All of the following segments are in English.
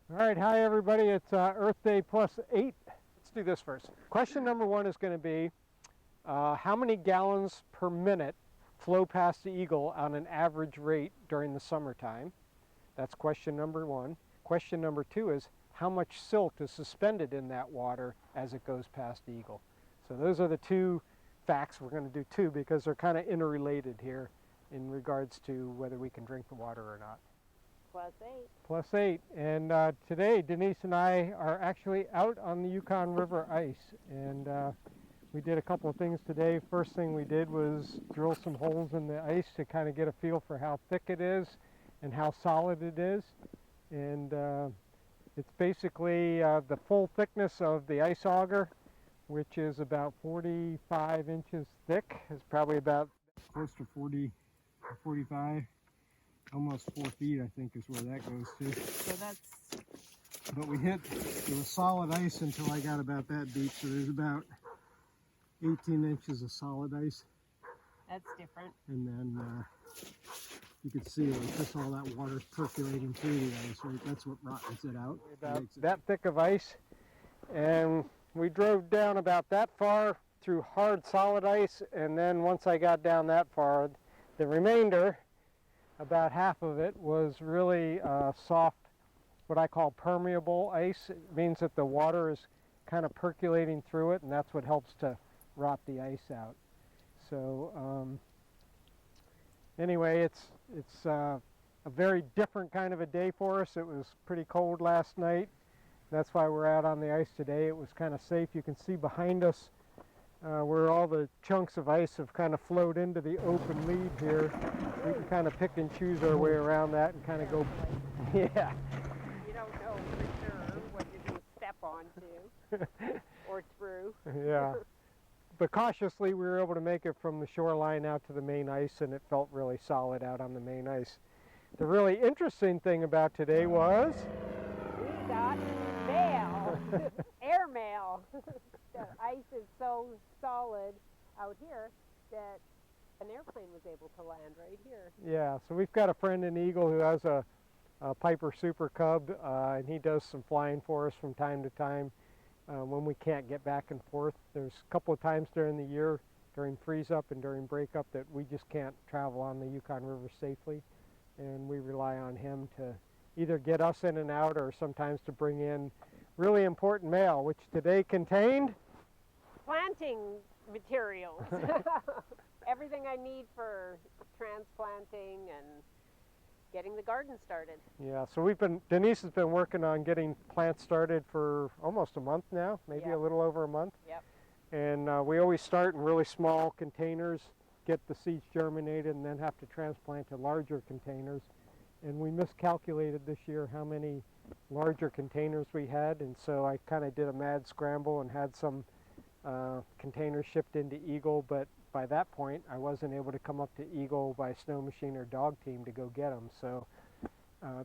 All right, hi everybody. It's Earth Day plus 8. Let's do this first. Question number 1 is going to be, how many gallons per minute flow past the Eagle on an average rate during the summertime? That's question number 1. Question number 2 is, how much silt is suspended in that water as it goes past the Eagle? So those are the two facts. We're going to do 2 because they're kind of interrelated here in regards to whether we can drink the water or not. Plus 8. Plus 8. And today Denise and I are actually out on the Yukon River ice, and we did a couple of things today. First thing we did was drill some holes in the ice to kind of get a feel for how thick it is and how solid it is. And it's basically the full thickness of the ice auger, which is about 45 inches thick. It's probably about close to 40, 45. Almost 4 feet, I think, is where that goes to. So that's... But we hit, it was solid ice until I got about that deep, so there's about 18 inches of solid ice. That's different. And then you can see like just all that water's percolating through the ice, right? That's what rottens it out. About that thick of ice. And we drove down about that far through hard solid ice, and then once I got down that far, the remainder, about half of it, was really soft, what I call permeable ice. It means that the water is kind of percolating through it, and that's what helps to rot the ice out. So anyway, it's a very different kind of a day for us. It was pretty cold last night. That's why we're out on the ice today. It was kind of safe. You can see behind us where all the chunks of ice have kind of flowed into the open lead here. We can kind of pick and choose our way around that and kind of go, yeah. You don't know for sure what you're going to step onto or through. Yeah. But cautiously, we were able to make it from the shoreline out to the main ice, and it felt really solid out on the main ice. The really interesting thing about today was... We got mail, air mail. The ice is so solid out here that an airplane was able to land right here. Yeah, so we've got a friend in Eagle who has a Piper Super Cub, and he does some flying for us from time to time when we can't get back and forth. There's a couple of times during the year, during freeze up and during break up, that we just can't travel on the Yukon River safely, and we rely on him to either get us in and out or sometimes to bring in really important mail, which today contained planting materials. Everything I need for transplanting and getting the garden started. Yeah, so Denise has been working on getting plants started for almost a month now, maybe a little over a month. Yep. And we always start in really small containers, get the seeds germinated, and then have to transplant to larger containers. And we miscalculated this year how many larger containers we had, and so I kind of did a mad scramble and had some containers shipped into Eagle, but by that point I wasn't able to come up to Eagle by snow machine or dog team to go get them. So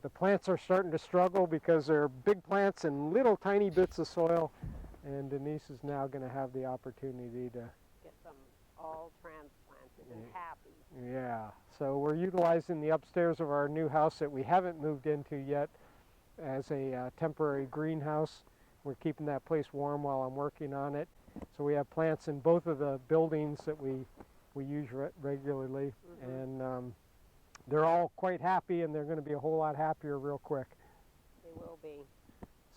the plants are starting to struggle because they're big plants and little tiny bits of soil, and Denise is now going to have the opportunity to get them all transplanted and happy. Yeah, so we're utilizing the upstairs of our new house that we haven't moved into yet as a temporary greenhouse. We're keeping that place warm while I'm working on it. So we have plants in both of the buildings that we use regularly, and they're all quite happy, and they're going to be a whole lot happier real quick. They will be.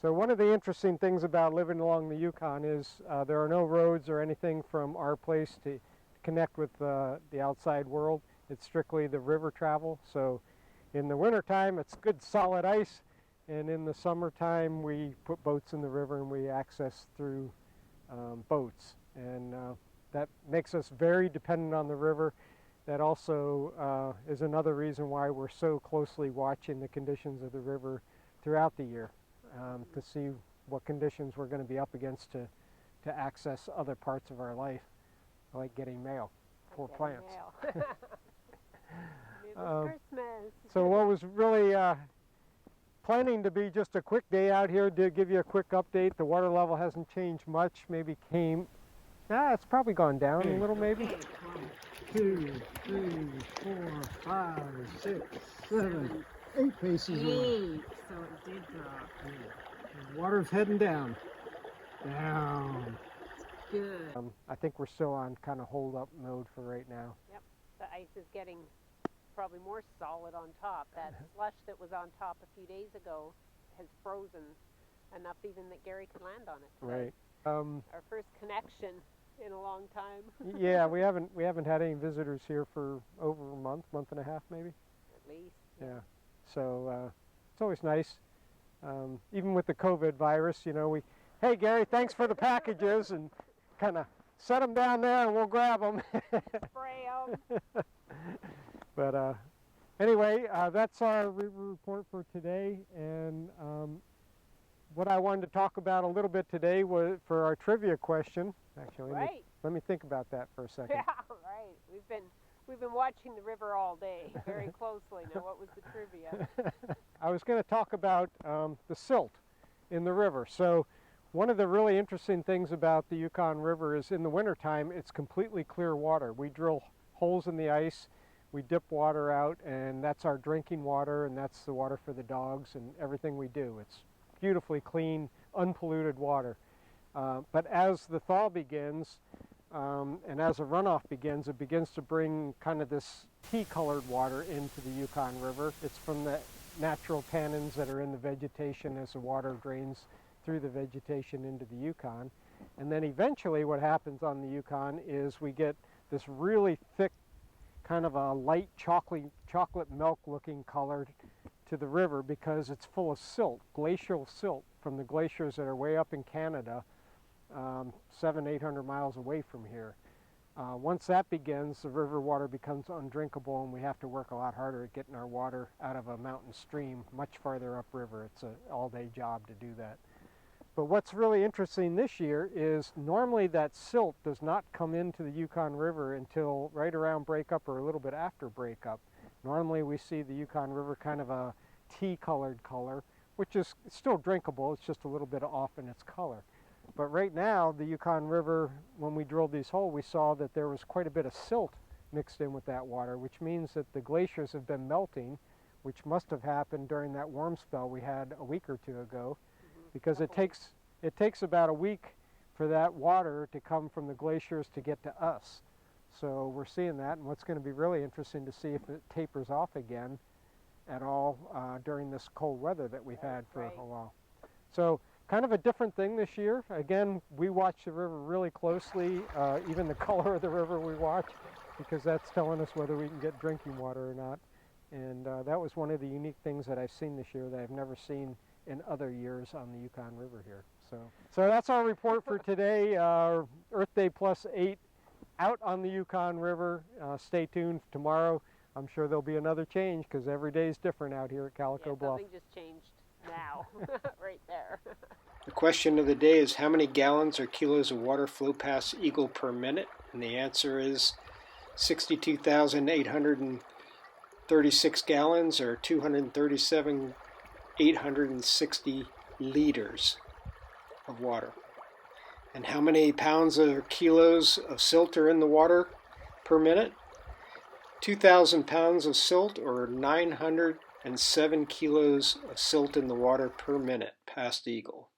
So one of the interesting things about living along the Yukon is there are no roads or anything from our place to connect with the outside world. It's strictly the river travel. So in the wintertime, it's good solid ice, and in the summertime, we put boats in the river and we access through boats, and that makes us very dependent on the river. That also is another reason why we're so closely watching the conditions of the river throughout the year, to see what conditions we're going to be up against to access other parts of our life, like getting mail for plants. Christmas. So what was really planning to be just a quick day out here, to give you a quick update. The water level hasn't changed much. Maybe it's probably gone down a little, maybe. 1, 2, 3, 4, 5, 6, 7, 8 paces in. 8, so it did drop. Yeah. Water's heading down. Down. Good. I think we're still on kind of hold up mode for right now. Yep, the ice is getting probably more solid on top. That slush that was on top a few days ago has frozen enough even that Gary could land on it today. Right. Our first connection in a long time. Yeah, we haven't had any visitors here for over a month and a half maybe. At least. Yeah. So it's always nice. Even with the COVID virus, you know, hey Gary, thanks for the packages, and kind of set them down there and we'll grab them. Spray them. But anyway, that's our report for today, and what I wanted to talk about a little bit today was for our trivia question. Actually, let me think about that for a second. Yeah, right. We've been watching the river all day very closely. Now, what was the trivia? I was going to talk about the silt in the river. So one of the really interesting things about the Yukon River is in the wintertime, it's completely clear water. We drill holes in the ice, we dip water out, and that's our drinking water, and that's the water for the dogs and everything we do. It's beautifully clean, unpolluted water. But as the thaw begins, and as the runoff begins, it begins to bring kind of this tea-colored water into the Yukon River. It's from the natural tannins that are in the vegetation as the water drains through the vegetation into the Yukon. And then eventually what happens on the Yukon is we get this really thick, kind of a light chocolate milk looking color to the river because it's full of silt, glacial silt from the glaciers that are way up in Canada, 700-800 miles away from here. Once that begins, the river water becomes undrinkable, and we have to work a lot harder at getting our water out of a mountain stream much farther upriver. It's an all-day job to do that. But what's really interesting this year is normally that silt does not come into the Yukon River until right around breakup or a little bit after breakup. Normally we see the Yukon River kind of a tea-colored color, which is still drinkable. It's just a little bit off in its color. But right now, the Yukon River, when we drilled these holes, we saw that there was quite a bit of silt mixed in with that water, which means that the glaciers have been melting, which must have happened during that warm spell we had a week or two ago, because it takes about a week for that water to come from the glaciers to get to us. So we're seeing that, and what's going to be really interesting to see if it tapers off again at all during this cold weather that we've had for a while. So kind of a different thing this year. Again, we watch the river really closely, even the color of the river we watch, because that's telling us whether we can get drinking water or not. And that was one of the unique things that I've seen this year that I've never seen in other years on the Yukon River here. So that's our report for today, Earth Day +8 out on the Yukon River. Stay tuned tomorrow. I'm sure there'll be another change because every day is different out here at Calico Bluff. Something just changed now, right there. The question of the day is how many gallons or kilos of water flow past Eagle per minute? And the answer is 62,836 gallons or 237,860 liters of water. And how many pounds or kilos of silt are in the water per minute? 2,000 pounds of silt or 907 kilos of silt in the water per minute past Eagle.